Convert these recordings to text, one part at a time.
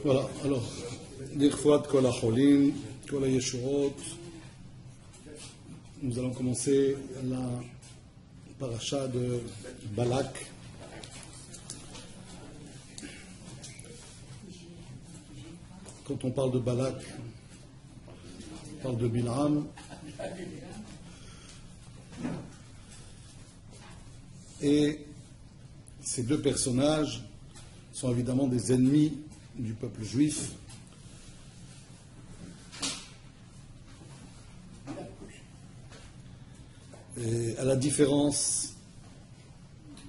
Voilà, alors, Nirfouat Kol HaCholim, Kol HaYeshurot. Nous allons commencer la paracha de Balak. Quand on parle de Balak, on parle de Bil'am. Et ces deux personnages sont évidemment des ennemis du peuple juif. Et à la différence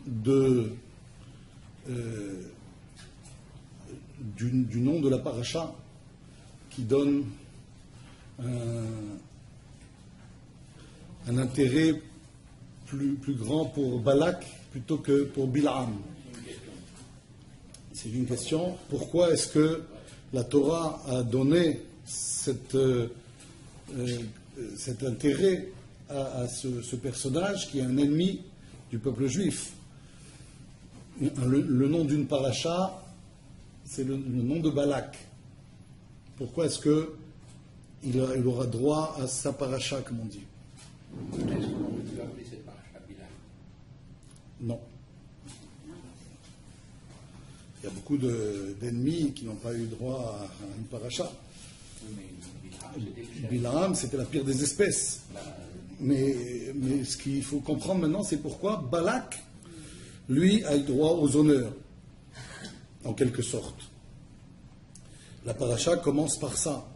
du nom de la paracha, qui donne un intérêt plus grand pour Balak plutôt que pour Bil'am. C'est une question. Pourquoi est-ce que la Torah a donné cet intérêt à ce personnage qui est un ennemi du peuple juif? Le nom d'une paracha, c'est le nom de Balak. Pourquoi est-ce qu'il aura droit à sa paracha, comme on dit? Est-ce qu'on peut appeler cette paracha Bil'am? Non. Il y a beaucoup d'ennemis qui n'ont pas eu droit à une paracha. Bil'am, c'était la pire des espèces. Mais ce qu'il faut comprendre maintenant, c'est pourquoi Balak, lui, a le droit aux honneurs, en quelque sorte. La paracha commence par ça.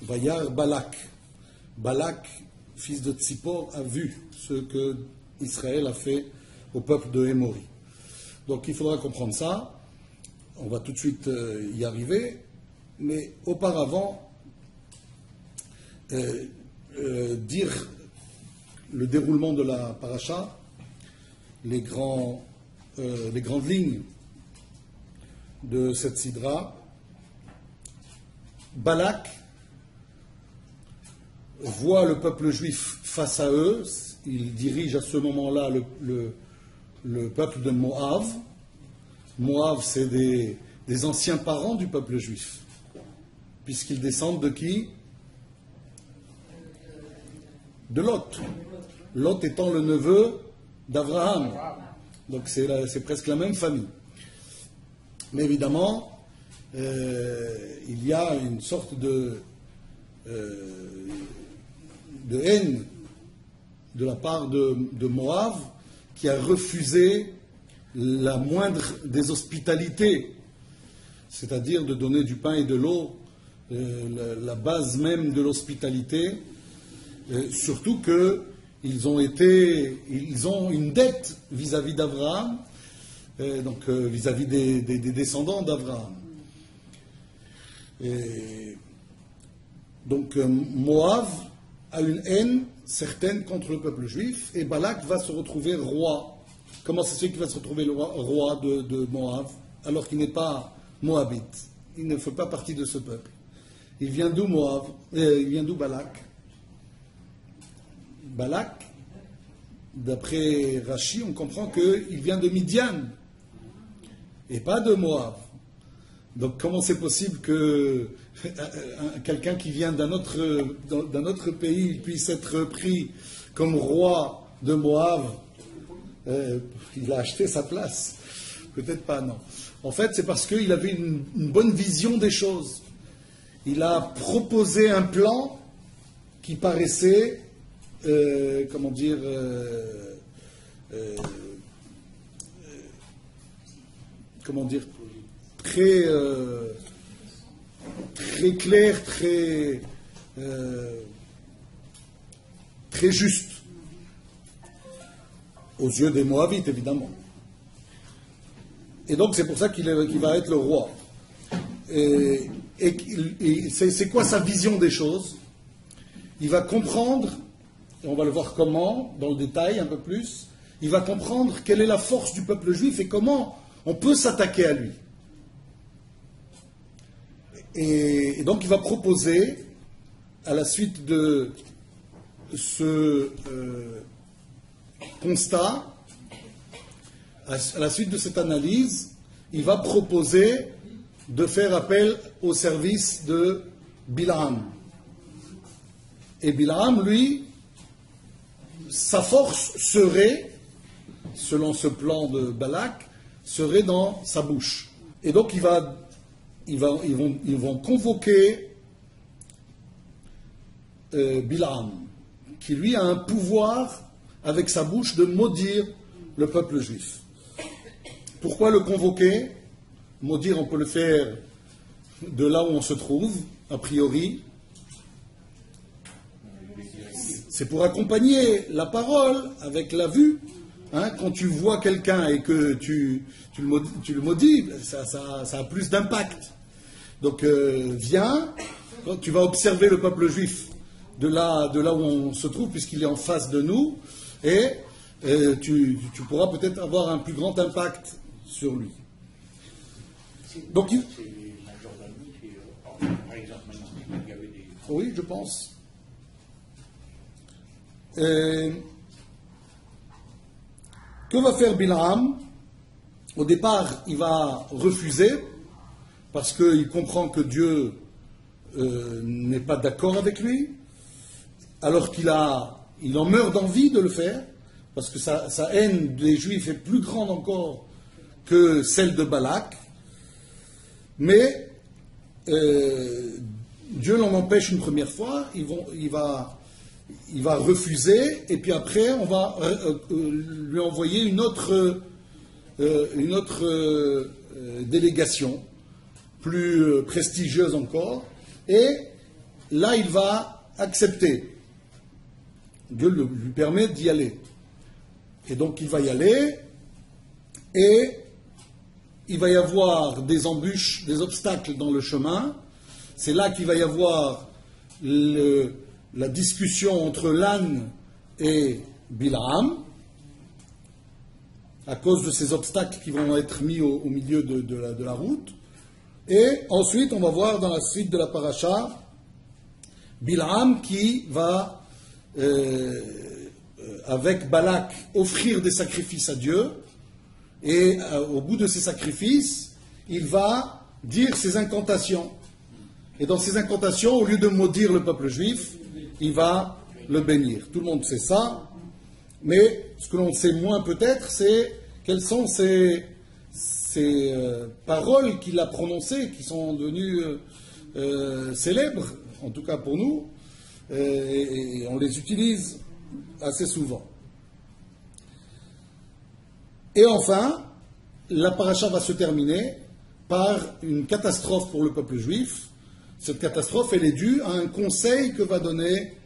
Vayar Balak. Balak, fils de Tsippor, a vu ce que Israël a fait au peuple de Hémori. Donc il faudra comprendre ça. On va tout de suite y arriver. Mais auparavant, dire le déroulement de la paracha, les grandes lignes de cette sidra. Balak voit le peuple juif face à eux. Il dirige à ce moment-là le peuple de Moab. Moab, c'est des anciens parents du peuple juif, puisqu'ils descendent de qui? De Lot. Lot étant le neveu d'Abraham. Donc c'est presque la même famille. Mais évidemment, il y a une sorte de haine de la part de Moab qui a refusé la moindre des hospitalités, c'est-à-dire de donner du pain et de l'eau, la base même de l'hospitalité, surtout qu'ils ont une dette vis-à-vis d'Abraham, donc vis-à-vis des descendants d'Abraham. Donc Moab a une haine certaine contre le peuple juif, et Balak va se retrouver roi. Comment ça se fait qu'il va se retrouver le roi de Moab, alors qu'il n'est pas moabite? Il ne fait pas partie de ce peuple. Il vient d'où Moab? Il vient d'où Balak? Balak, d'après Rashi, on comprend qu'il vient de Midian, et pas de Moab. Donc comment c'est possible que quelqu'un qui vient d'un autre pays puisse être pris comme roi de Moab? Il a acheté sa place. Peut-être pas, non. En fait, c'est parce qu'il avait une bonne vision des choses. Il a proposé un plan qui paraissait, très clair, très juste. Aux yeux des Moabites, évidemment. Et donc, c'est pour ça qu'il va être le roi. Et c'est quoi sa vision des choses? Il va comprendre, et on va le voir comment, dans le détail un peu plus, il va comprendre quelle est la force du peuple juif et comment on peut s'attaquer à lui. Et donc, il va proposer, à la suite de ce constat, à la suite de cette analyse, il va proposer de faire appel au service de Bilam. Et Bilam, lui, sa force serait, selon ce plan de Balak, serait dans sa bouche. Et donc ils vont convoquer Bilam, qui lui a un pouvoir avec sa bouche de maudire le peuple juif. Pourquoi le convoquer? Maudire, on peut le faire de là où on se trouve, a priori. C'est pour accompagner la parole avec la vue. Quand tu vois quelqu'un et que tu le maudis, ça a plus d'impact. Donc viens, quand tu vas observer le peuple juif de là où on se trouve, puisqu'il est en face de nous, et tu pourras peut-être avoir un plus grand impact sur lui. Donc, c'est la Jordanie, par exemple, maintenant, il y avait des... Oui, je pense. Que va faire Bilam? Au départ, il va refuser, parce qu'il comprend que Dieu n'est pas d'accord avec lui, alors qu'il en meurt d'envie de le faire, parce que sa haine des Juifs est plus grande encore que celle de Balak. Mais Dieu l'en empêche une première fois, il va refuser, et puis après on va lui envoyer une autre délégation, plus prestigieuse encore, et là il va accepter. Dieu lui permet d'y aller. Et donc il va y aller, et il va y avoir des embûches, des obstacles dans le chemin. C'est là qu'il va y avoir la discussion entre l'âne et Bilam, à cause de ces obstacles qui vont être mis au milieu de la route. Et ensuite, on va voir dans la suite de la paracha, Bilam qui va, avec Balak, offrir des sacrifices à Dieu. Et au bout de ces sacrifices, il va dire ses incantations. Et dans ces incantations, au lieu de maudire le peuple juif, il va le bénir. Tout le monde sait ça. Mais ce que l'on sait moins peut-être, c'est quelles sont ces paroles qu'il a prononcées, qui sont devenues célèbres, en tout cas pour nous, et on les utilise assez souvent. Et enfin, la paracha va se terminer par une catastrophe pour le peuple juif. Cette catastrophe, elle est due à un conseil que va donner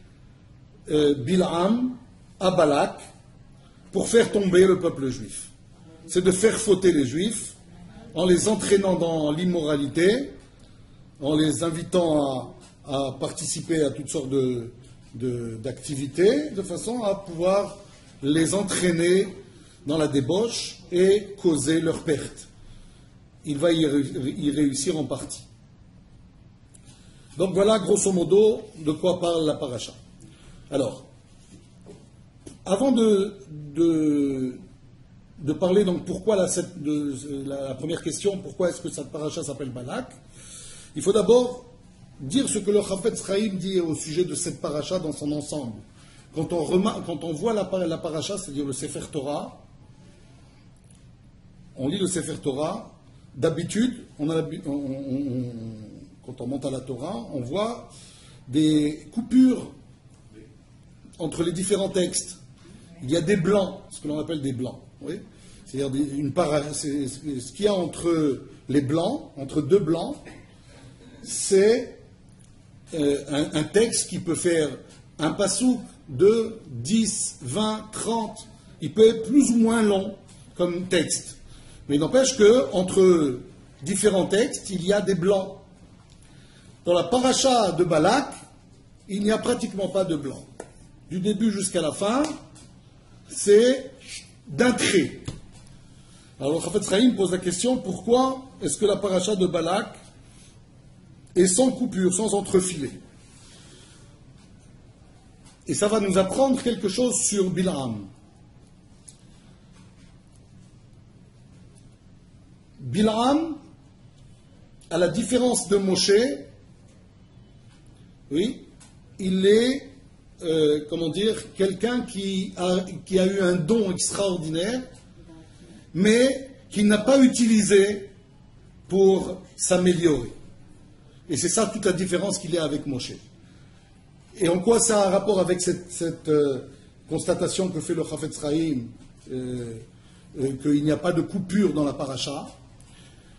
Bilam à Balak pour faire tomber le peuple juif. C'est de faire fauter les juifs en les entraînant dans l'immoralité, en les invitant à participer à toutes sortes d'activités, de façon à pouvoir les entraîner dans la débauche et causer leur perte. Il va y réussir en partie. Donc voilà, grosso modo, de quoi parle la paracha. Alors, avant de parler donc pourquoi la première question, pourquoi est-ce que cette paracha s'appelle Balak, il faut d'abord dire ce que le Chafetz Chaim dit au sujet de cette paracha dans son ensemble. Quand on voit la paracha, c'est-à-dire le Sefer Torah, on lit le Sefer Torah, d'habitude, quand on monte à la Torah, on voit des coupures entre les différents textes. Il y a des blancs, ce que l'on appelle des blancs. Oui, c'est-à-dire ce qu'il y a entre les blancs, entre deux blancs, c'est un texte qui peut faire un passouk de 10, 20, 30. Il peut être plus ou moins long comme texte. Mais il n'empêche qu'entre différents textes, il y a des blancs. Dans la paracha de Balak, il n'y a pratiquement pas de blanc. Du début jusqu'à la fin, c'est d'un trait. Alors le Chafetz Chaim pose la question, pourquoi est-ce que la paracha de Balak est sans coupure, sans entrefilet? Et ça va nous apprendre quelque chose sur Bilam. Bilam à la différence de Moshe, oui, il est, comment dire, quelqu'un qui a eu un don extraordinaire, mais qu'il n'a pas utilisé pour s'améliorer. Et c'est ça toute la différence qu'il y a avec Moshe. Et en quoi ça a un rapport avec cette constatation que fait le Chafetz Chaim, qu'il n'y a pas de coupure dans la paracha?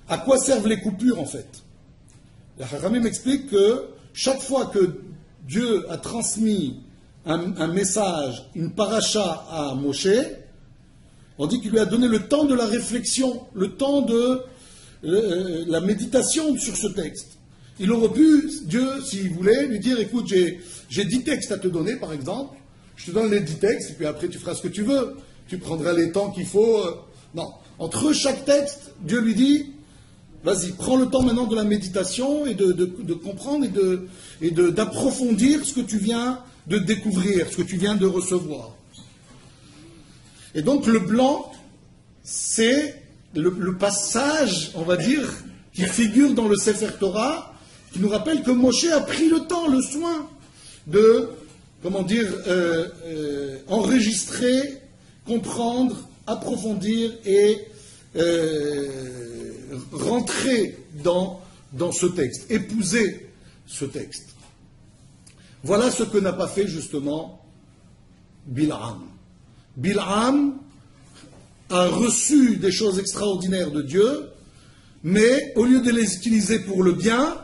À quoi servent les coupures en fait? Le Chachamim m'explique que chaque fois que Dieu a transmis un message, une paracha à Moshe, on dit qu'il lui a donné le temps de la réflexion, le temps de la méditation sur ce texte. Il aurait pu, Dieu, s'il voulait, lui dire, écoute, j'ai 10 textes à te donner, par exemple, je te donne les 10 textes, et puis après tu feras ce que tu veux, tu prendras les temps qu'il faut. Non, entre chaque texte, Dieu lui dit, vas-y, prends le temps maintenant de la méditation et de comprendre et d'approfondir ce que tu viens de découvrir, ce que tu viens de recevoir. Et donc le blanc, c'est le passage, on va dire, qui figure dans le Sefer Torah, qui nous rappelle que Moshe a pris le temps, le soin de, comment dire, enregistrer, comprendre, approfondir et rentrer dans ce texte, épouser ce texte. Voilà ce que n'a pas fait justement Bil'am. Bil'am a reçu des choses extraordinaires de Dieu, mais au lieu de les utiliser pour le bien,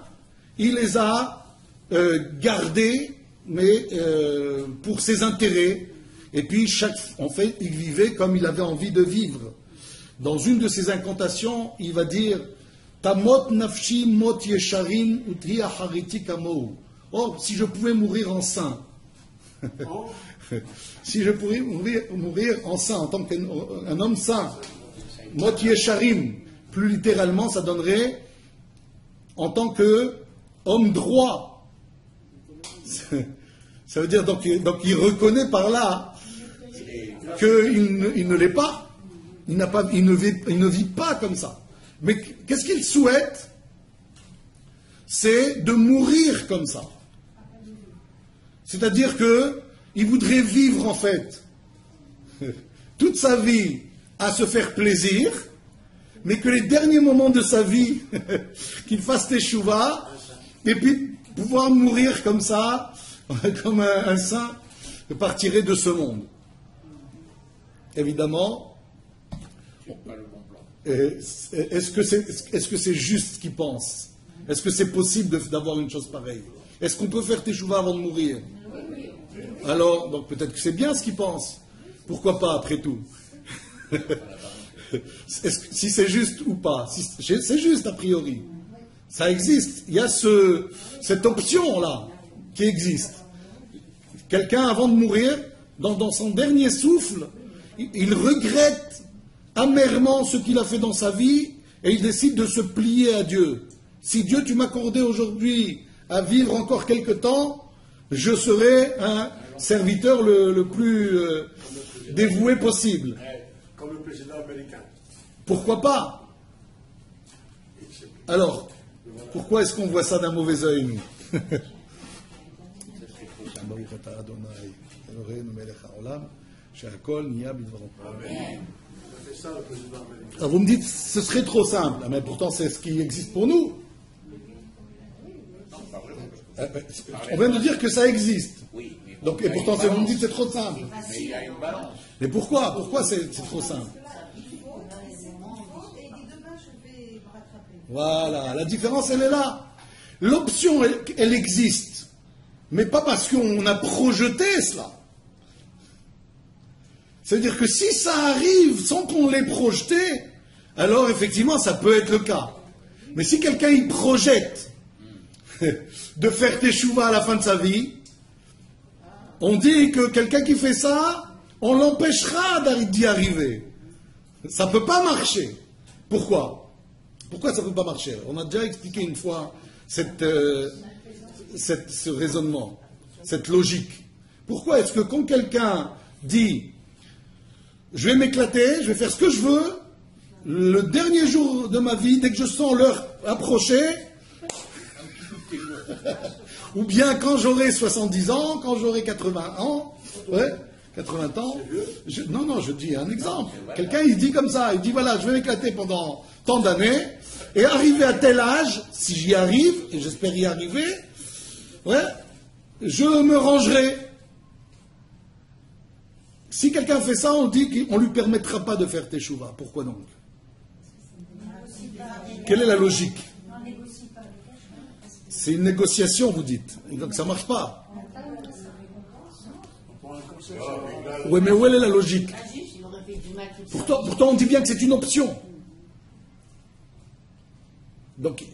il les a gardées, mais pour ses intérêts. Et puis, en fait, il vivait comme il avait envie de vivre. Dans une de ses incantations, il va dire Tamot nafshi mot yesharim utri achariti kamou. Oh, si je pouvais mourir en saint. Si je pouvais mourir en saint, en tant qu'un homme saint. Mot yesharim. Plus littéralement, ça donnerait en tant qu'homme droit. Ça veut dire, donc il reconnaît par là qu'il ne l'est pas. Il ne vit pas comme ça. Mais qu'est-ce qu'il souhaite? C'est de mourir comme ça. C'est-à-dire qu'il voudrait vivre en fait toute sa vie à se faire plaisir, mais que les derniers moments de sa vie, qu'il fasse teshuva, et puis pouvoir mourir comme ça, comme un saint, partirait de ce monde. Évidemment, est-ce que c'est juste ce qu'il pense? Est-ce que c'est possible d'avoir une chose pareille? Est-ce qu'on peut faire teshuva avant de mourir? Alors, donc peut-être que c'est bien ce qu'il pense. Pourquoi pas, après tout? Si c'est juste ou pas. C'est juste, a priori. Ça existe. Il y a cette option-là qui existe. Quelqu'un, avant de mourir, dans son dernier souffle, il regrette amèrement ce qu'il a fait dans sa vie et il décide de se plier à Dieu. Si Dieu, tu m'accordais aujourd'hui à vivre encore quelque temps, je serai un serviteur le plus dévoué possible. Comme le président américain. Pourquoi pas? Alors, pourquoi est-ce qu'on voit ça d'un mauvais œil, nous? Alors vous me dites, ce serait trop simple. Mais pourtant, c'est ce qui existe pour nous. On vient de dire que ça existe. Donc, et pourtant, vous me dites c'est trop simple. Mais il y a une balance. Mais pourquoi? Pourquoi c'est trop simple? Voilà, la différence, elle est là. L'option, elle existe. Mais pas parce qu'on a projeté cela. C'est-à-dire que si ça arrive sans qu'on l'ait projeté, alors effectivement, ça peut être le cas. Mais si quelqu'un y projette de faire teshuva à la fin de sa vie, on dit que quelqu'un qui fait ça, on l'empêchera d'y arriver. Ça ne peut pas marcher. Pourquoi? Pourquoi ça ne peut pas marcher? On a déjà expliqué une fois ce raisonnement, cette logique. Pourquoi est-ce que quand quelqu'un dit « je vais m'éclater, je vais faire ce que je veux », le dernier jour de ma vie, dès que je sens l'heure approcher, ou bien quand j'aurai 70 ans, quand j'aurai 80 ans, ouais, 80 ans, non, je dis un exemple. Quelqu'un, il dit comme ça, il dit voilà, je vais m'éclater pendant tant d'années, et arrivé à tel âge, si j'y arrive, et j'espère y arriver, ouais, je me rangerai. Si quelqu'un fait ça, on dit qu'on ne lui permettra pas de faire teshuva. Pourquoi donc? Quelle est la logique? C'est une négociation, vous dites. Et donc ça ne marche pas. Oui, mais où est la logique? Pourtant, on dit bien que c'est une option. Donc,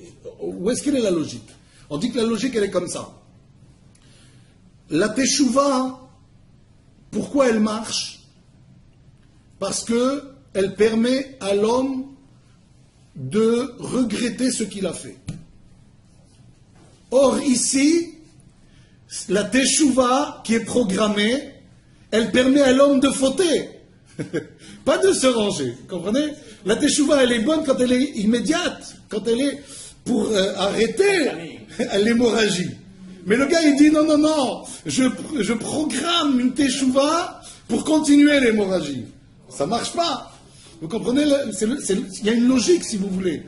où est-ce qu'elle est la logique? On dit que la logique, elle est comme ça. La teshuva, pourquoi elle marche? Parce qu'elle permet à l'homme de regretter ce qu'il a fait. Or, ici, la teshuva qui est programmée, elle permet à l'homme de fauter, pas de se ranger. Vous comprenez? La teshuva, elle est bonne quand elle est immédiate, quand elle est pour arrêter l'hémorragie. Mais le gars, il dit non, je programme une teshuva pour continuer l'hémorragie. Ça ne marche pas. Vous comprenez? Il y a une logique, si vous voulez.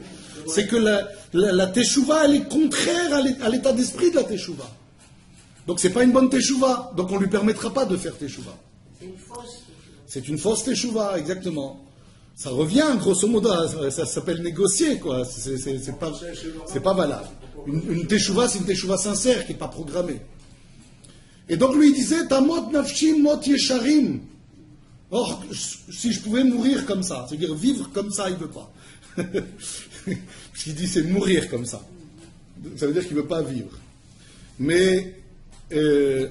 C'est que la teshuva, elle est contraire à l'état d'esprit de la teshuva. Donc c'est pas une bonne teshuva. Donc on ne lui permettra pas de faire teshuva. C'est une fausse teshuva, exactement. Ça revient, grosso modo, ça s'appelle négocier, quoi. C'est pas valable. Une teshuva, c'est une teshuva sincère qui n'est pas programmée. Et donc lui, il disait, Tamot nafshim mot yesharim. Or, si je pouvais mourir comme ça, c'est-à-dire vivre comme ça, il ne veut pas. Parce qu'il dit c'est mourir comme ça. Ça veut dire qu'il ne veut pas vivre. Mais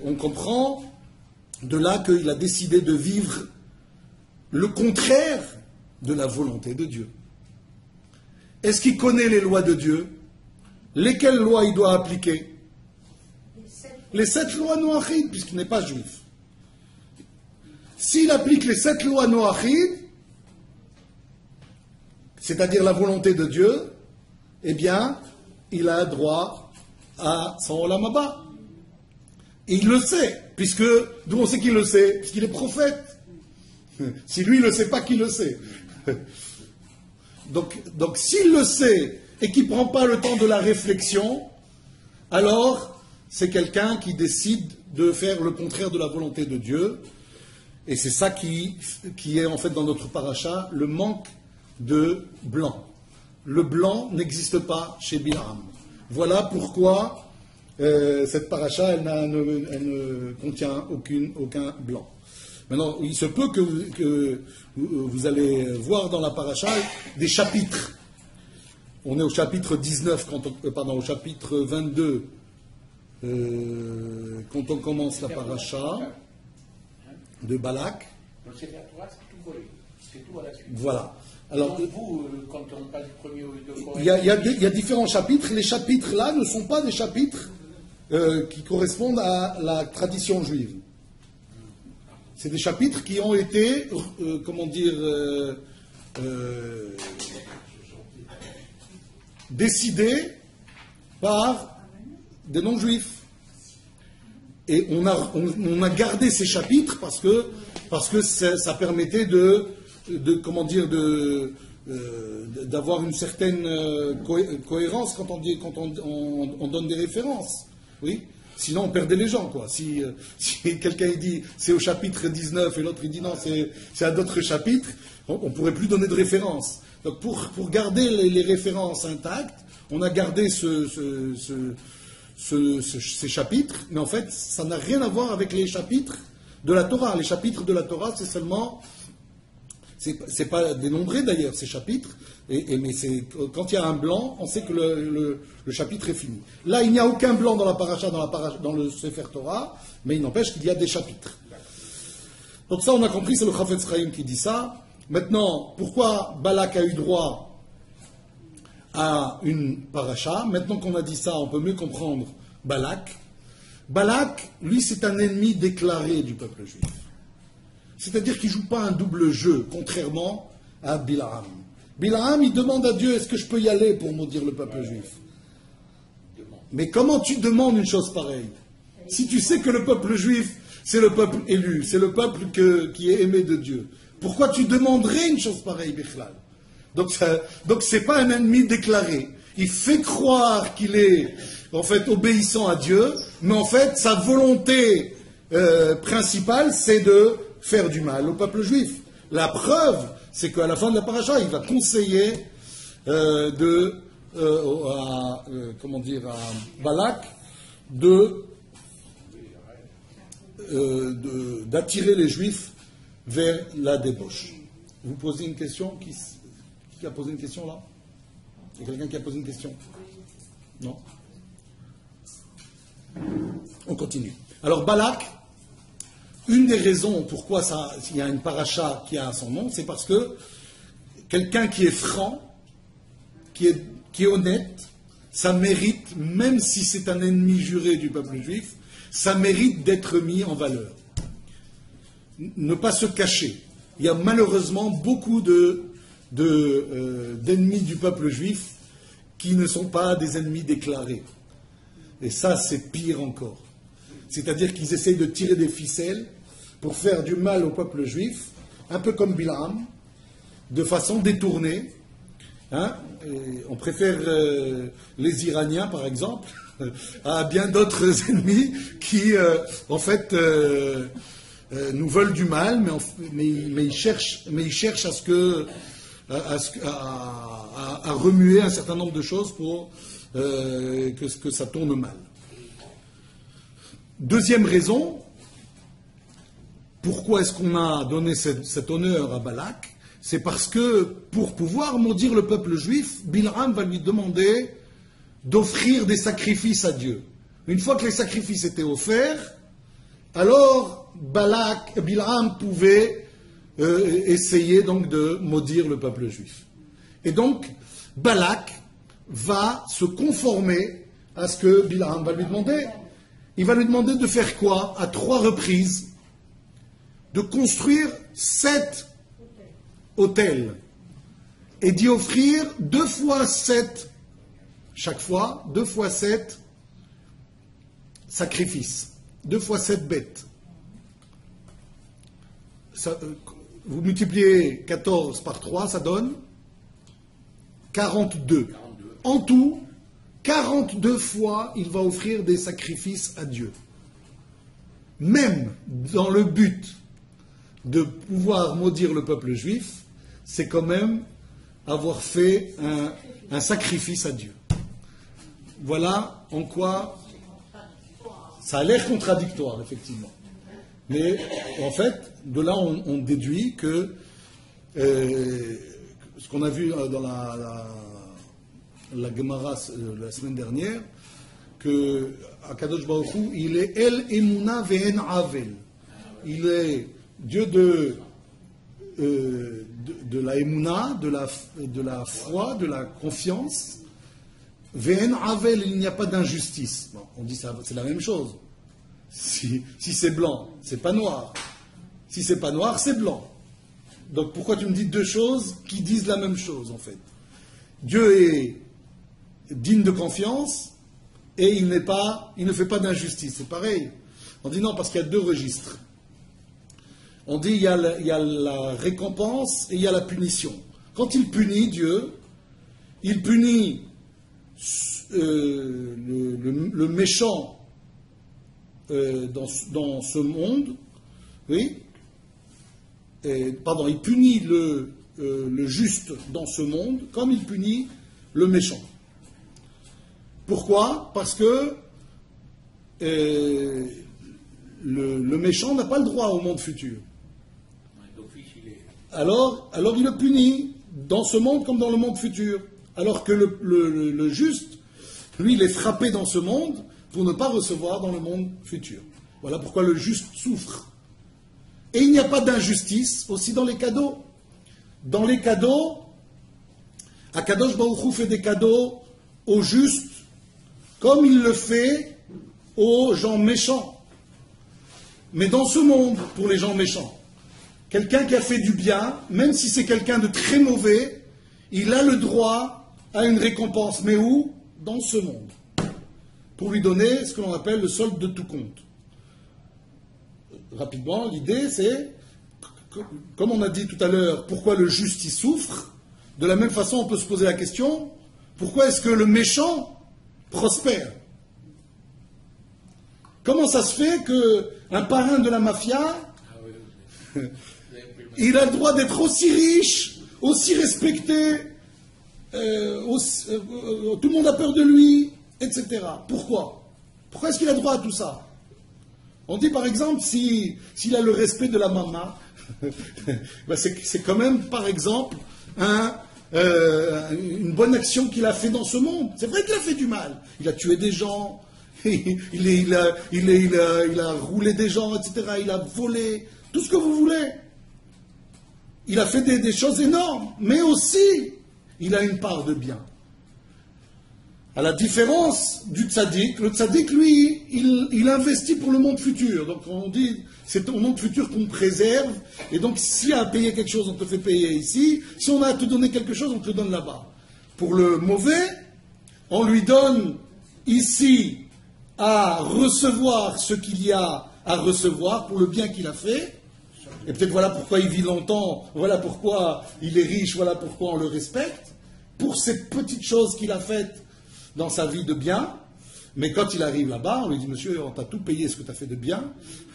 on comprend de là qu'il a décidé de vivre le contraire de la volonté de Dieu. Est-ce qu'il connaît les lois de Dieu? Lesquelles lois il doit appliquer? Les 7 lois noachides, puisqu'il n'est pas juif. S'il applique les 7 lois noachides, c'est-à-dire la volonté de Dieu, eh bien, il a droit à son olam haba. Et il le sait, puisque, d'où on sait qu'il le sait? Puisqu'il est prophète. Si lui, il ne le sait pas, qui le sait? Donc s'il le sait et qu'il ne prend pas le temps de la réflexion, alors c'est quelqu'un qui décide de faire le contraire de la volonté de Dieu. Et c'est ça qui est en fait dans notre paracha, le manque de blanc. Le blanc n'existe pas chez Bilam. Voilà pourquoi cette paracha, elle ne contient aucun blanc. Maintenant, il se peut que vous allez voir dans la paracha des chapitres. On est au chapitre 19, au chapitre 22, quand on commence la paracha de Balak. Donc c'est la Torah, c'est tout volé. C'est tout à la suite. Voilà. Alors, donc vous, quand on passe du premier au deuxième... Il y a différents chapitres. Les chapitres-là ne sont pas des chapitres qui correspondent à la tradition juive. C'est des chapitres qui ont été, décidés par des non-juifs. Et on a gardé ces chapitres parce que ça permettait d'avoir une certaine cohérence quand on donne des références. Oui. Sinon, on perdait les gens, quoi. Si quelqu'un dit c'est au chapitre 19 et l'autre il dit non, c'est à d'autres chapitres, on ne pourrait plus donner de référence. Donc, pour garder les références intactes, on a gardé ces chapitres, mais en fait, ça n'a rien à voir avec les chapitres de la Torah. Les chapitres de la Torah, c'est seulement... C'est pas dénombré d'ailleurs, ces chapitres, mais quand il y a un blanc, on sait que le chapitre est fini. Là, il n'y a aucun blanc dans la paracha, dans le Sefer Torah, mais il n'empêche qu'il y a des chapitres. Donc ça, on a compris, c'est le Chafetz Chaim qui dit ça. Maintenant, pourquoi Balak a eu droit à une paracha? Maintenant qu'on a dit ça, on peut mieux comprendre Balak. Balak, lui, c'est un ennemi déclaré du peuple juif. C'est-à-dire qu'il ne joue pas un double jeu, contrairement à Bilam. Bilham, il demande à Dieu, est-ce que je peux y aller pour maudire le peuple juif? Mais comment tu demandes une chose pareille? Si tu sais que le peuple juif, c'est le peuple élu, c'est le peuple qui est aimé de Dieu, pourquoi tu demanderais une chose pareille, Bichlal? Donc c'est pas un ennemi déclaré. Il fait croire qu'il est en fait obéissant à Dieu, mais en fait sa volonté principale, c'est de faire du mal au peuple juif. La preuve, c'est qu'à la fin de la paracha, il va conseiller à Balak d'attirer les Juifs vers la débauche. Vous posez une question? Qui a posé une question là? Il y a quelqu'un qui a posé une question? Non? On continue. Alors Balak, une des raisons pourquoi il y a une paracha qui a son nom, c'est parce que quelqu'un qui est franc, qui est honnête, ça mérite, même si c'est un ennemi juré du peuple juif, ça mérite d'être mis en valeur. Ne pas se cacher. Il y a malheureusement beaucoup d'ennemis du peuple juif qui ne sont pas des ennemis déclarés. Et ça, c'est pire encore. C'est-à-dire qu'ils essayent de tirer des ficelles pour faire du mal au peuple juif, un peu comme Bilham, de façon détournée. Hein? On préfère les Iraniens, par exemple, à bien d'autres ennemis qui, en fait, nous veulent du mal, mais ils cherchent à remuer un certain nombre de choses pour que ça tourne mal. Deuxième raison, pourquoi est-ce qu'on a donné cet honneur à Balak? C'est parce que pour pouvoir maudire le peuple juif, Bilham va lui demander d'offrir des sacrifices à Dieu. Une fois que les sacrifices étaient offerts, alors Bilham pouvait essayer donc de maudire le peuple juif. Et donc, Balak va se conformer à ce que Bilham va lui demander. Il va lui demander de faire quoi? À 3 reprises, de construire 7 autels et d'y offrir 2 fois 7, chaque fois, 2 fois 7 sacrifices, 2 fois 7 bêtes. Ça, vous multipliez 14 par 3, ça donne 42. En tout, 42 fois, il va offrir des sacrifices à Dieu. Même dans le but de pouvoir maudire le peuple juif, c'est quand même avoir fait un sacrifice à Dieu. Voilà en quoi ça a l'air contradictoire, effectivement. Mais en fait, de là, on déduit que ce qu'on a vu dans la Gemara la semaine dernière, que Akadosh Baruch Hu, il est El Emuna Ve'en Avel. Il est Dieu de la Emuna, de la foi, de la confiance. Ve'en Avel, il n'y a pas d'injustice. Bon, on dit ça, c'est la même chose. Si c'est blanc, c'est pas noir. Si c'est pas noir, c'est blanc. Donc pourquoi tu me dis 2 choses qui disent la même chose, en fait? Dieu est digne de confiance et il ne fait pas d'injustice. C'est pareil. On dit non parce qu'il y a 2 registres. On dit il y a la récompense et il y a la punition. Quand il punit Dieu, il punit le méchant dans ce monde, oui. Il punit le juste dans ce monde comme il punit le méchant. Pourquoi? Parce que le méchant n'a pas le droit au monde futur. Alors il le punit dans ce monde comme dans le monde futur. Alors que le juste, lui, il est frappé dans ce monde pour ne pas recevoir dans le monde futur. Voilà pourquoi le juste souffre. Et il n'y a pas d'injustice aussi dans les cadeaux. Dans les cadeaux, Akadosh Baruch Hu fait des cadeaux aux justes comme il le fait aux gens méchants. Mais dans ce monde, pour les gens méchants, quelqu'un qui a fait du bien, même si c'est quelqu'un de très mauvais, il a le droit à une récompense. Mais où? Dans ce monde. Pour lui donner ce que l'on appelle le solde de tout compte. Rapidement, l'idée c'est, comme on a dit tout à l'heure, pourquoi le juste y souffre. De la même façon, on peut se poser la question, pourquoi est-ce que le méchant prospère? Comment ça se fait qu'un parrain de la mafia, il a le droit d'être aussi riche, aussi respecté, tout le monde a peur de lui, etc. Pourquoi? Pourquoi est-ce qu'il a droit à tout ça? On dit par exemple, s'il a le respect de la maman, ben c'est quand même, par exemple, une bonne action qu'il a fait dans ce monde. C'est vrai qu'il a fait du mal. Il a tué des gens, il a roulé des gens, etc. Il a volé, tout ce que vous voulez. Il a fait des choses énormes, mais aussi, il a une part de bien. À la différence du tzaddik, le tzaddik, lui, il investit pour le monde futur. Donc on dit, c'est au monde futur qu'on préserve, et donc s'il y a à payer quelque chose, on te fait payer ici. Si on a à te donner quelque chose, on te le donne là-bas. Pour le mauvais, on lui donne ici à recevoir ce qu'il y a à recevoir pour le bien qu'il a fait. Et peut-être voilà pourquoi il vit longtemps, voilà pourquoi il est riche, voilà pourquoi on le respecte. Pour ces petites choses qu'il a faites dans sa vie de bien, mais quand il arrive là-bas, on lui dit, monsieur, on t'a tout payé ce que tu as fait de bien,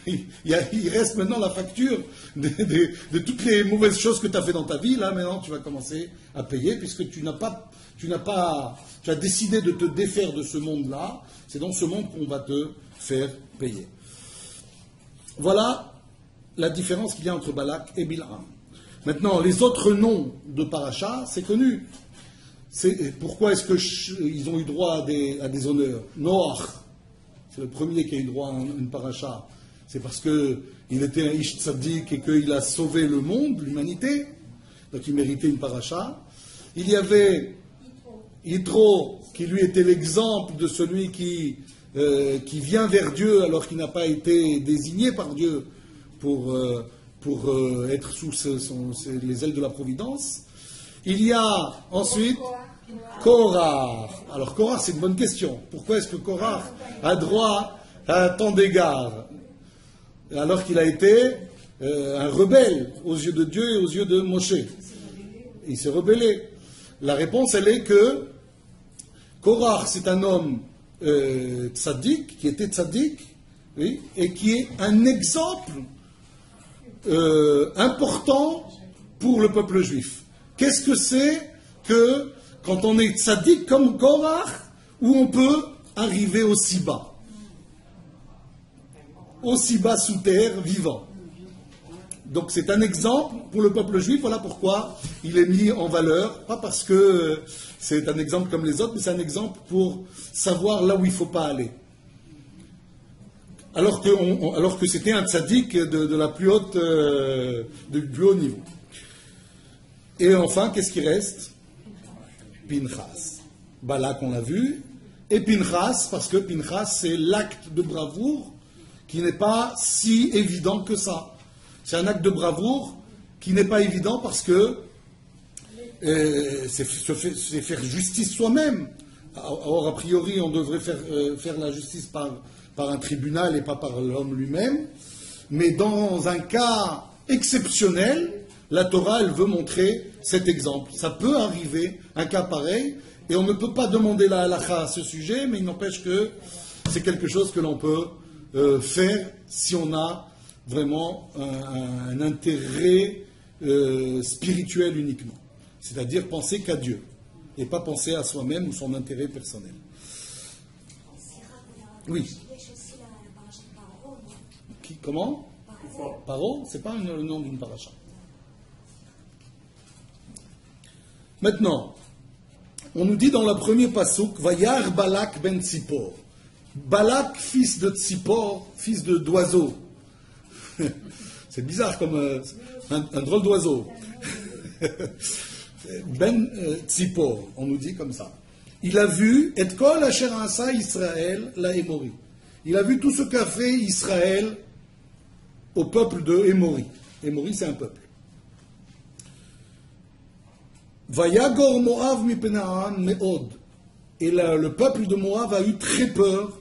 il reste maintenant la facture de toutes les mauvaises choses que tu as fait dans ta vie, là maintenant tu vas commencer à payer, puisque tu as décidé de te défaire de ce monde-là, c'est dans ce monde qu'on va te faire payer. Voilà la différence qu'il y a entre Balak et Bil'am. Maintenant, les autres noms de Paracha, c'est connu. Pourquoi est-ce qu'ils ont eu droit à des honneurs? Noach, c'est le premier qui a eu droit à une paracha. C'est parce qu'il était un ish tzaddik et qu'il a sauvé le monde, l'humanité. Donc il méritait une paracha. Il y avait Yitro, qui lui était l'exemple de celui qui vient vers Dieu alors qu'il n'a pas été désigné par Dieu pour être sous les ailes de la providence. Il y a ensuite Korah. Alors Korah, c'est une bonne question. Pourquoi est-ce que Korah a droit à tant d'égards alors qu'il a été un rebelle aux yeux de Dieu et aux yeux de Moshe? Il s'est rebellé. La réponse, elle est que Korah, c'est un homme tzaddik, qui était tzaddik, oui, et qui est un exemple important pour le peuple juif. Qu'est-ce que c'est que quand on est tzaddik comme Korah, où on peut arriver aussi bas sous terre, vivant. Donc c'est un exemple pour le peuple juif, voilà pourquoi il est mis en valeur, pas parce que c'est un exemple comme les autres, mais c'est un exemple pour savoir là où il ne faut pas aller. Alors que c'était un tzaddik de la plus haute, du plus haut niveau. Et enfin, qu'est-ce qui reste? Pinchas. Balak, on l'a vu. Et Pinchas, parce que Pinchas, c'est l'acte de bravoure qui n'est pas si évident que ça. C'est un acte de bravoure qui n'est pas évident parce que c'est faire justice soi-même. Or, a priori, on devrait faire la justice par un tribunal et pas par l'homme lui-même. Mais dans un cas exceptionnel, la Torah, elle veut montrer cet exemple. Ça peut arriver, un cas pareil, et on ne peut pas demander la halakha à ce sujet, mais il n'empêche que c'est quelque chose que l'on peut faire si on a vraiment un intérêt spirituel uniquement. C'est-à-dire penser qu'à Dieu, et pas penser à soi-même ou son intérêt personnel. Oui. Comment? Paro, c'est pas le nom d'une paracha. Maintenant, on nous dit dans le premier passouk, Vayar Balak ben Tzipor. Balak, fils de Tzipor, fils d'oiseau. C'est bizarre comme un drôle d'oiseau. Ben Tzipor, on nous dit comme ça. Il a vu et kol asher asa Israël la Émori. Il a vu tout ce qu'a fait Israël au peuple de Émori. Émori, c'est un peuple. Vayagor Moav mipenaan meod. Et le peuple de Moab a eu très peur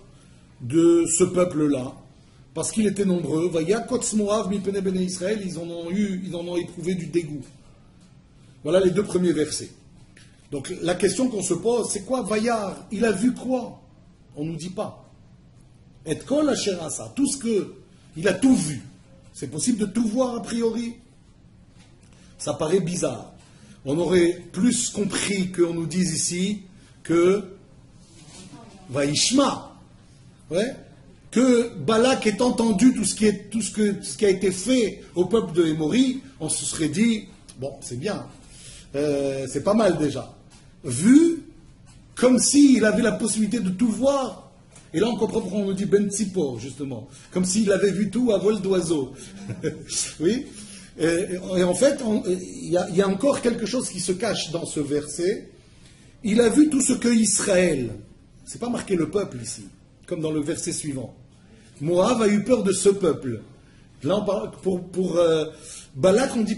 de ce peuple-là, parce qu'il était nombreux. Vayakotz Moav mipene bene Israël, ils en ont éprouvé du dégoût. Voilà les deux premiers versets. Donc la question qu'on se pose, c'est quoi Vayar? Il a vu quoi? On ne nous dit pas. Et kol asher asa, tout ce que il a tout vu. C'est possible de tout voir a priori. Ça paraît bizarre. On aurait plus compris qu'on nous dise ici que Vaishma, ouais, que Balak ait entendu tout ce qui a été fait au peuple de Hémori, on se serait dit, bon, c'est bien, c'est pas mal déjà. Vu comme s'il avait la possibilité de tout voir. Et là, on comprend pourquoi on nous dit Ben Tzipor, justement. Comme s'il avait vu tout à vol d'oiseau. Oui. Et en fait, il y a encore quelque chose qui se cache dans ce verset. Il a vu tout ce que Israël, c'est pas marqué le peuple ici, comme dans le verset suivant. Moab a eu peur de ce peuple. Là, on parle, pour Balak, on dit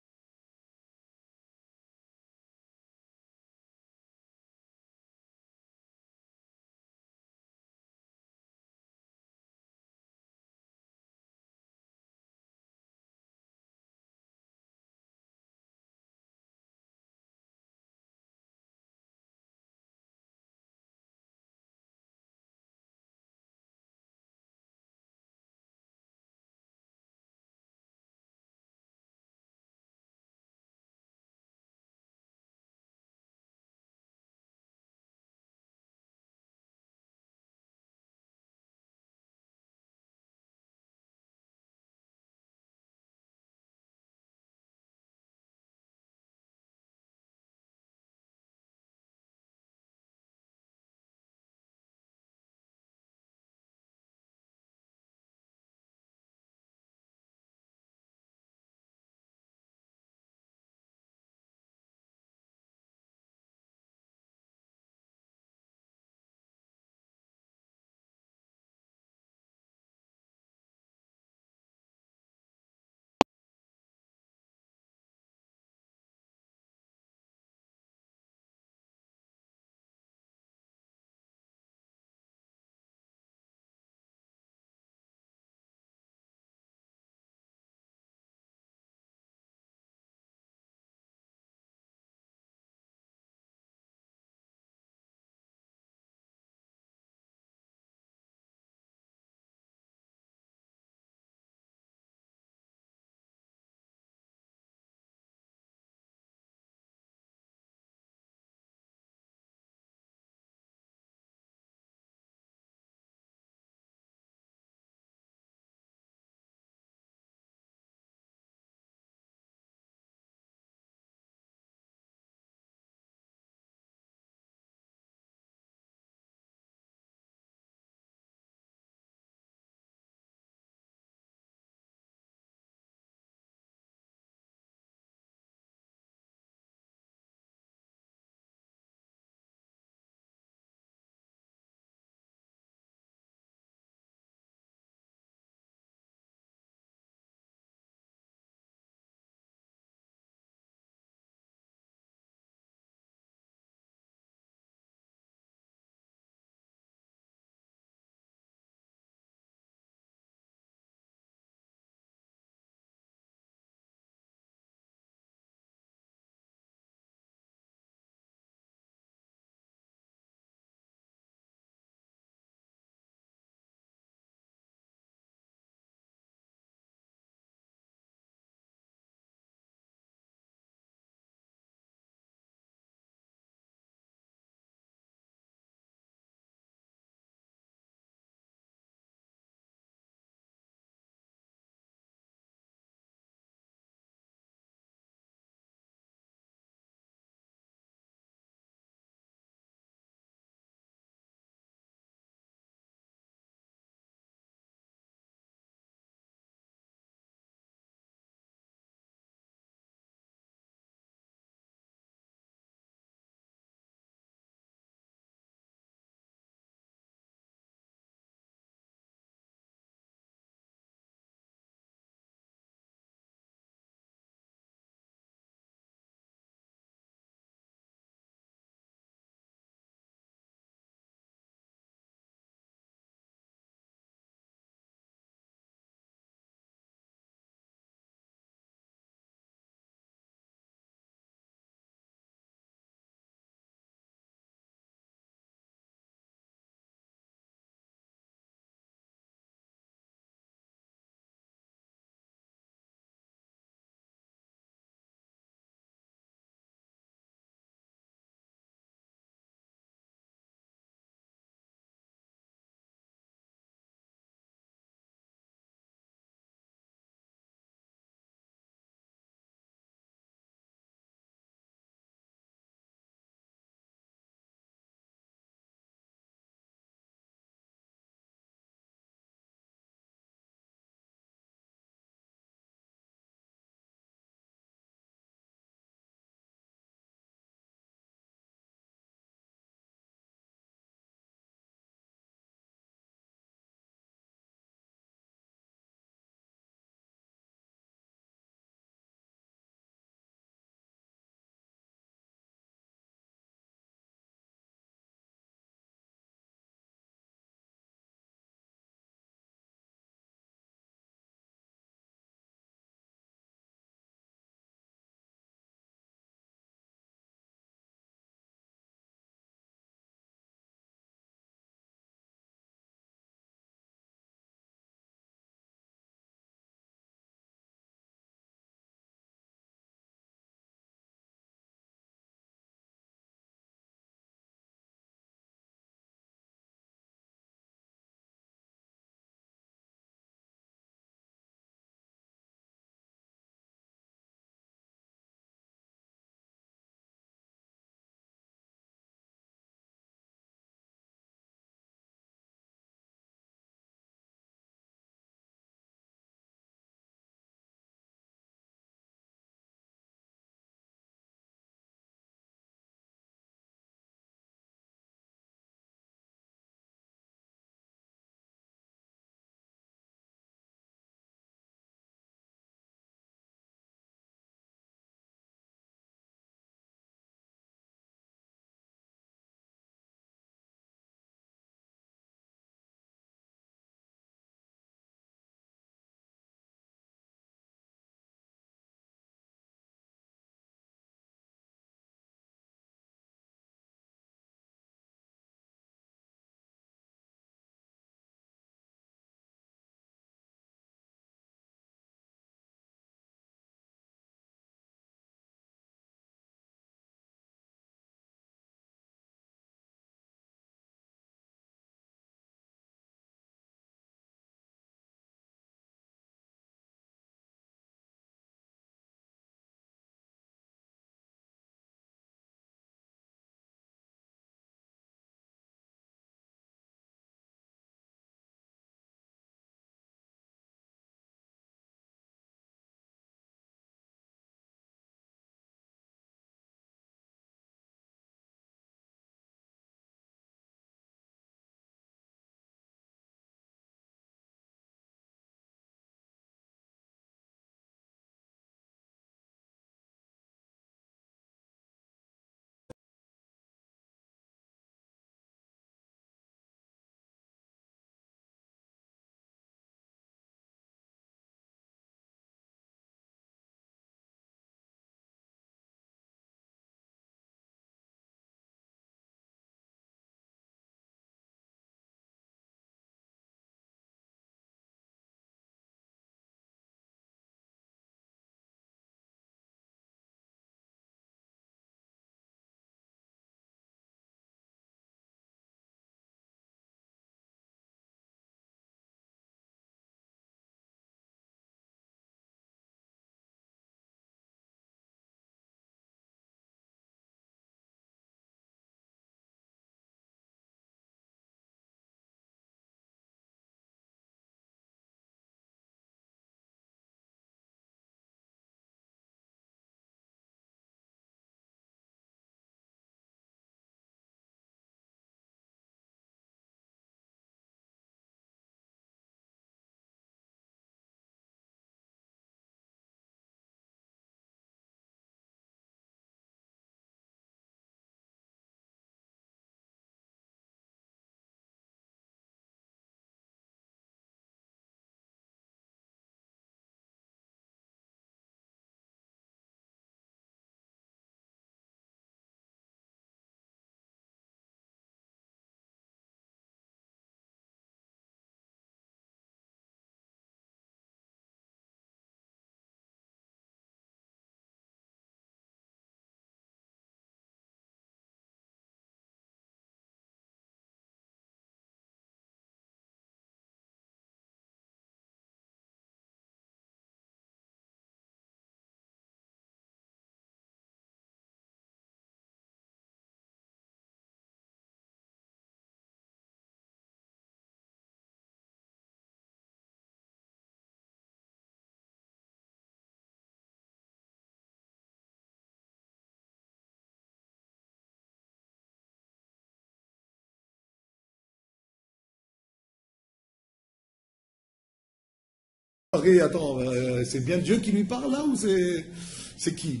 Attends, c'est bien Dieu qui lui parle là ou c'est qui?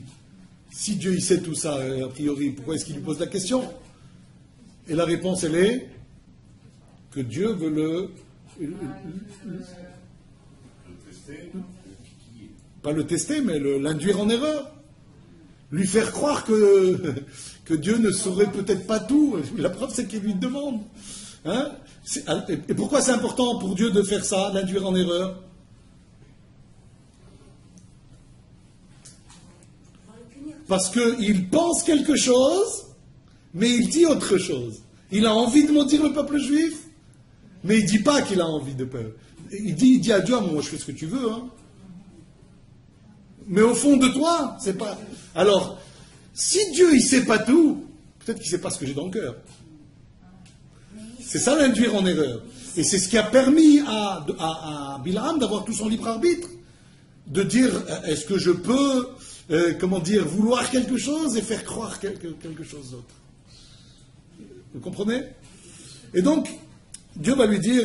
Si Dieu il sait tout ça, a priori, pourquoi est-ce qu'il lui pose la question? Et la réponse, elle est que Dieu veut pas le tester, mais l'induire en erreur. Lui faire croire que Dieu ne saurait peut-être pas tout. La preuve, c'est qu'il lui demande. Hein? Et pourquoi c'est important pour Dieu de faire ça, l'induire en erreur? Parce qu'il pense quelque chose, mais il dit autre chose. Il a envie de maudire le peuple juif, mais il ne dit pas qu'il a envie de peur. Il dit à Dieu, moi je fais ce que tu veux. Hein. Mais au fond de toi, c'est pas... Alors, si Dieu il ne sait pas tout, peut-être qu'il ne sait pas ce que j'ai dans le cœur. C'est ça l'induire en erreur. Et c'est ce qui a permis à Bilham d'avoir tout son libre arbitre. De dire, est-ce que je peux, vouloir quelque chose et faire croire quelque chose d'autre. Vous comprenez? Et donc, Dieu va lui dire,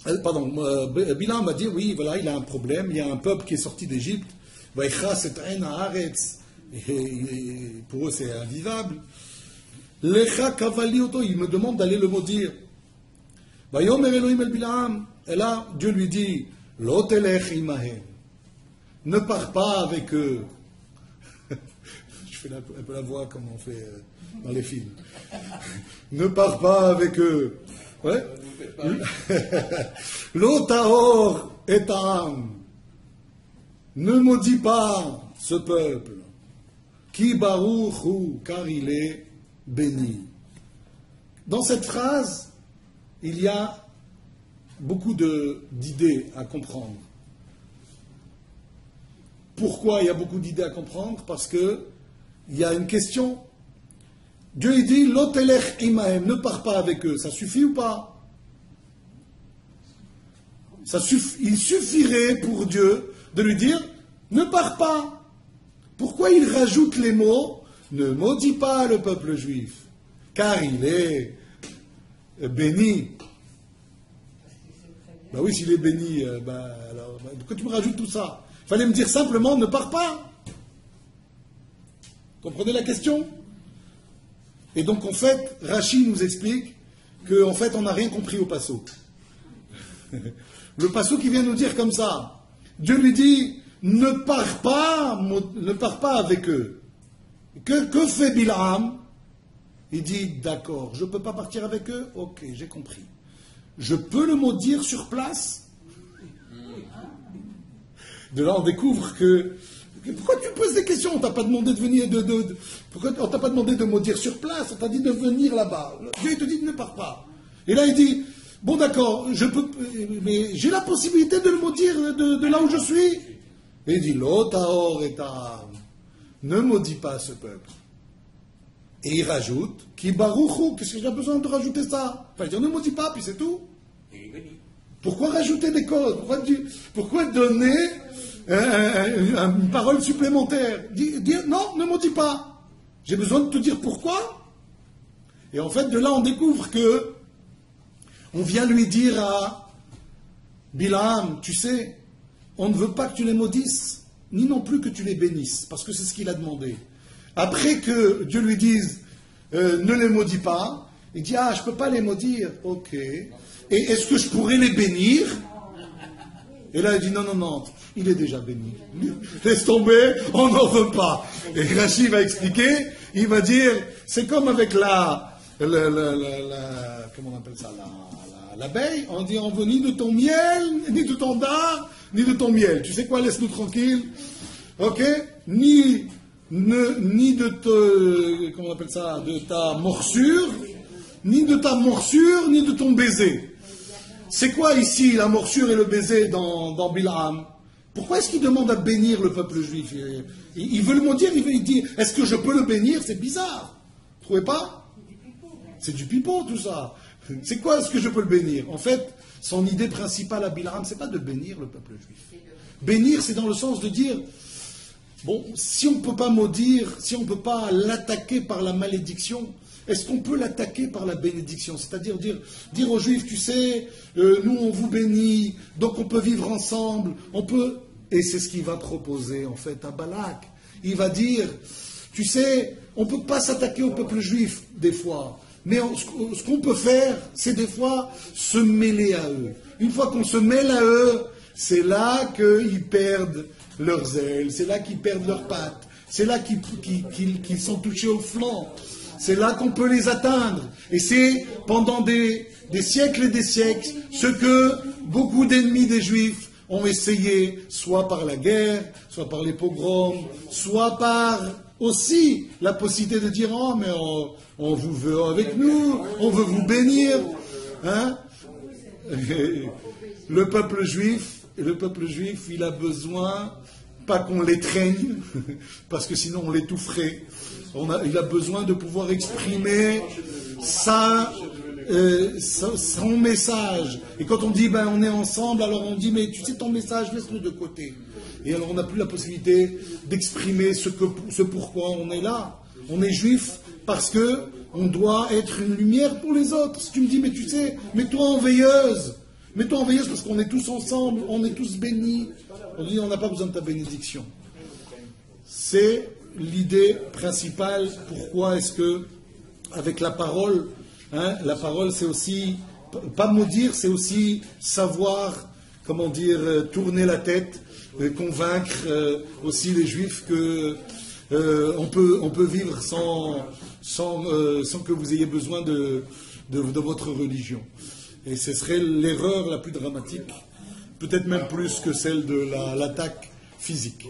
Bilham va dire, oui, voilà, il a un problème, il y a un peuple qui est sorti d'Égypte, et pour eux c'est invivable. Lecha kavali oto, il me demande d'aller le maudire. Vayomer Elohim el Bilham, et là, Dieu lui dit, lo telech imahem, ne pars pas avec eux. Je fais un peu la voix comme on fait dans les films. Ne pars pas avec eux. Ouais. Lo tahor et ta'am, ne maudis pas ce peuple. Ki baruch hu, car il est béni. Dans cette phrase, il y a beaucoup d'idées à comprendre. Pourquoi il y a beaucoup d'idées à comprendre? Parce que il y a une question. Dieu il dit, Lo telech imahem, ne pars pas avec eux. Ça suffit ou pas? Il suffirait pour Dieu de lui dire, ne pars pas. Pourquoi il rajoute les mots, ne maudis pas le peuple juif, car il est béni. Ben oui, s'il est béni, alors, pourquoi tu me rajoutes tout ça? Il fallait me dire simplement, ne pars pas. Comprenez la question? Et donc, en fait, Rashi nous explique qu'en fait, on n'a rien compris au passo. Le passo qui vient nous dire comme ça, Dieu lui dit, ne pars pas avec eux. Que fait Bilham? Il dit, d'accord, je ne peux pas partir avec eux? Ok, j'ai compris. Je peux le maudire sur place? De là, on découvre que... Pourquoi tu poses des questions? On t'a pas demandé de venir Pourquoi on t'a pas demandé de maudire sur place? On t'a dit de venir là-bas. Dieu il te dit, ne pars pas. Et là, il dit, bon d'accord, mais j'ai la possibilité de le maudire de là où je suis. Et il dit, Lo tahor et ta'am, ne maudis pas ce peuple. Et il rajoute, Ki baruchu, qu'est-ce que j'ai besoin de rajouter ça? Enfin, dire, ne maudis pas, puis c'est tout. Pourquoi rajouter des codes? Pourquoi donner une parole supplémentaire? Dire, non, ne maudis pas. J'ai besoin de te dire pourquoi. Et en fait, de là, on découvre que on vient lui dire à Bilham, tu sais, on ne veut pas que tu les maudisses, ni non plus que tu les bénisses, parce que c'est ce qu'il a demandé. Après que Dieu lui dise, ne les maudis pas, il dit, je ne peux pas les maudire, ok. Et est-ce que je pourrais les bénir? Et là, il dit, non, il est déjà béni. Laisse tomber, on n'en veut pas. Et Rashi va expliquer, il va dire, c'est comme avec comment on appelle ça, l'abeille, on dit, on veut ni de ton miel, ni de ton dard, ni de ton miel. Tu sais quoi, laisse-nous tranquille. Ok? Ni de comment on appelle ça, de ta morsure, ni de ton baiser. C'est quoi ici la morsure et le baiser dans Bilham? Pourquoi est-ce qu'il demande à bénir le peuple juif? Il veut le maudire, il dit, est-ce que je peux le bénir? C'est bizarre. Vous trouvez pas? C'est du pipeau tout ça. C'est quoi est-ce que je peux le bénir? En fait, son idée principale à Bilham, c'est pas de bénir le peuple juif. Bénir, c'est dans le sens de dire, bon, si on ne peut pas maudire, si on ne peut pas l'attaquer par la malédiction, est-ce qu'on peut l'attaquer par la bénédiction? C'est-à-dire dire aux Juifs, tu sais, nous on vous bénit, donc on peut vivre ensemble, on peut... Et c'est ce qu'il va proposer en fait à Balak. Il va dire, tu sais, on ne peut pas s'attaquer au peuple juif des fois, mais ce qu'on peut faire, c'est des fois se mêler à eux. Une fois qu'on se mêle à eux, c'est là qu'ils perdent leurs ailes, c'est là qu'ils perdent leurs pattes, c'est là qu'ils sont touchés au flanc, c'est là qu'on peut les atteindre. Et c'est pendant des siècles et des siècles ce que beaucoup d'ennemis des Juifs ont essayé, soit par la guerre, soit par les pogroms, soit par aussi la possibilité de dire « Oh, mais on vous veut avec nous, on veut vous bénir. Hein » Le peuple juif, il a besoin, pas qu'on l'étreigne, parce que sinon on l'étoufferait. Il a besoin de pouvoir exprimer son message. Et quand on dit on est ensemble, alors on dit mais tu sais ton message, laisse-le de côté. Et alors on n'a plus la possibilité d'exprimer ce pourquoi on est là. On est juif parce que on doit être une lumière pour les autres. Si tu me dis mais tu sais, mets-toi en veilleuse parce qu'on est tous ensemble, on est tous bénis. On dit on n'a pas besoin de ta bénédiction. C'est l'idée principale. Pourquoi est-ce que avec la parole, la parole, c'est aussi, pas maudire, c'est aussi savoir, tourner la tête, convaincre aussi les Juifs que on peut vivre sans que vous ayez besoin de votre religion. Et ce serait l'erreur la plus dramatique, peut-être même plus que celle de l'attaque physique.